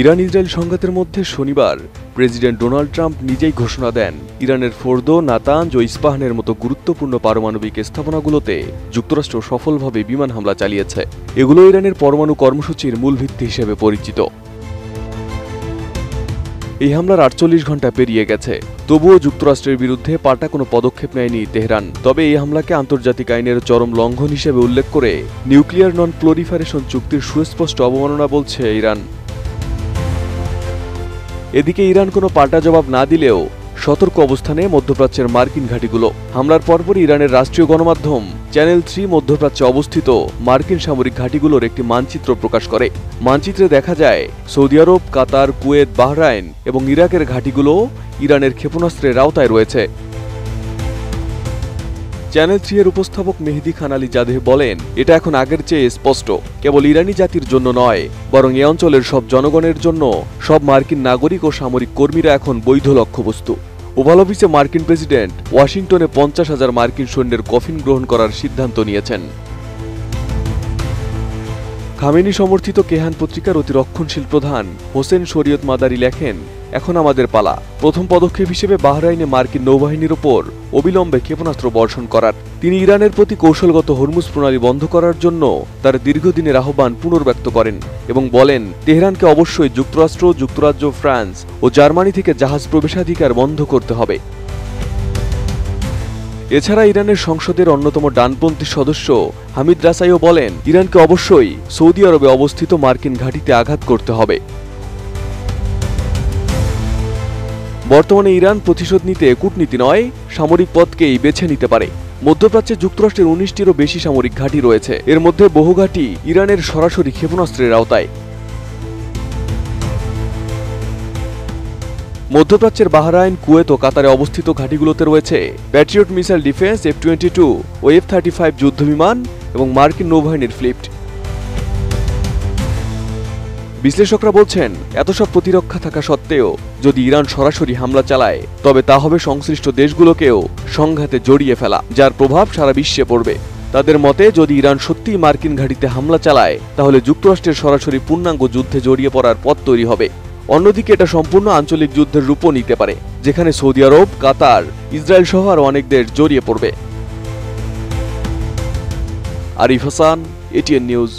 Iran Israel সংঘাতের মধ্যে শনিবার প্রেসিডেন্ট ডোনাল্ড ট্রাম্প নিজেই ঘোষণা দেন ইরানের ফোর্দো, নাতাঞ্জ ও ইস্পাহানের মতো গুরুত্বপূর্ণ পারমাণবিক স্থাপনাগুলোতে যুক্তরাষ্ট্র সফলভাবে বিমান হামলা চালিয়েছে। এগুলো ইরানের পরমাণু কর্মসূচির মূল ভিত্তি হিসেবে পরিচিত। এই হামলার ৪৮ ঘণ্টা পেরিয়ে গেছে, তবুও যুক্তরাষ্ট্রের বিরুদ্ধে পাল্টা কোনো পদক্ষেপ নেয়নি তেহরান। তবে এই হামলাকে আন্তর্জাতিক আইনের চরম লঙ্ঘন হিসেবে উল্লেখ করে নিউক্লিয়ার নন প্রলিফারেশন চুক্তির সুস্পষ্ট অবমাননা বলছে ইরান। এদিকে ইরান কোনো পাল্টা জবাব না দিলেও সতর্ক অবস্থানে মধ্যপ্রাচ্যের মার্কিন ঘাঁটিগুলো। হামলার পরপরই ইরানের রাষ্ট্রীয় গণমাধ্যম চ্যানেল 3 মধ্যপ্রাচ্যে অবস্থিত মার্কিন সামরিক ঘাঁটিগুলোর একটি মানচিত্র প্রকাশ করে। মানচিত্রে দেখা যায় সৌদি আরব, কাতার, কুয়েত, বাহরাইন এবং ইরাকের ঘাঁটিগুলো ইরানের ক্ষেপণাস্ত্রের আওতায় রয়েছে। চ্যানেল 3 এর উপস্থাপক মেহেদি খান আলী জাদেহ বলেন, এটা এখন আগের চেয়ে স্পষ্ট। কেবল ইরানি জাতির জন্য নয়, বরং এ অঞ্চলের সব জনগণের জন্য সব মার্কিন নাগরিক ও সামরিক কর্মীরা এখন বৈধ লক্ষ্যবস্তু। ওভাল অফিসে মার্কিন প্রেসিডেন্ট ওয়াশিংটনে ৫০,০০০ মার্কিন সৈন্যের কফিন গ্রহণ করার সিদ্ধান্ত নিয়েছেন। খামেনি সমর্থিত কেহান পত্রিকার অতি রক্ষণশীল প্রধান হোসেন শরীয়ত মাদারি লেখেন, এখন আমাদের পালা। প্রথম পদক্ষেপ হিসেবে বাহরাইনে মার্কিন নৌবাহিনীর ওপর অবিলম্বে ক্ষেপণাস্ত্র বর্ষণ করার। তিনি ইরানের প্রতি কৌশলগত হরমুজ প্রণালী বন্ধ করার জন্য তার দীর্ঘদিনের আহ্বান পুনর্ব্যক্ত করেন এবং বলেন, তেহরানকে অবশ্যই যুক্তরাষ্ট্র, যুক্তরাজ্য, ফ্রান্স ও জার্মানি থেকে জাহাজ প্রবেশাধিকার বন্ধ করতে হবে। এছাড়া ইরানের সংসদের অন্যতম ডানপন্থী সদস্য হামিদ রাসাইও বলেন, ইরানকে অবশ্যই সৌদি আরবে অবস্থিত মার্কিন ঘাঁটিতে আঘাত করতে হবে। বর্তমানে ইরান প্রতিশোধ নিতে কূটনীতি নয়, সামরিক পথকেই বেছে নিতে পারে। মধ্যপ্রাচ্যে যুক্তরাষ্ট্রের ১৯টিরও বেশি সামরিক ঘাঁটি রয়েছে। এর মধ্যে বহু ঘাঁটি ইরানের সরাসরি ক্ষেপণাস্ত্রের আওতায়। মধ্যপ্রাচ্যের বাহরাইন, কুয়েত ও কাতারে অবস্থিত ঘাঁটিগুলোতে রয়েছে প্যাট্রিয়ট মিসাইল ডিফেন্স, F-22 ও F-35 যুদ্ধবিমান এবং মার্কিন নৌবাহিনীর ফ্লিট। বিশ্লেষকরা বলছেন, এত সব প্রতিরক্ষা থাকা সত্ত্বেও যদি ইরান সরাসরি হামলা চালায়, তবে তা হবে সংশ্লিষ্ট দেশগুলোকেও সংঘাতে জড়িয়ে ফেলা, যার প্রভাব সারা বিশ্বে পড়বে। তাদের মতে, যদি ইরান সত্যিই মার্কিন ঘাঁটিতে হামলা চালায়, তাহলে যুক্তরাষ্ট্রের সরাসরি পূর্ণাঙ্গ যুদ্ধে জড়িয়ে পড়ার পথ তৈরি হবে। অন্যদিকে এটা সম্পূর্ণ আঞ্চলিক যুদ্ধের রূপও নিতে পারে, যেখানে সৌদি আরব, কাতার, ইসরায়েল সহ আরও অনেক দেশ জড়িয়ে পড়বে। Arif Hasan, ATN news.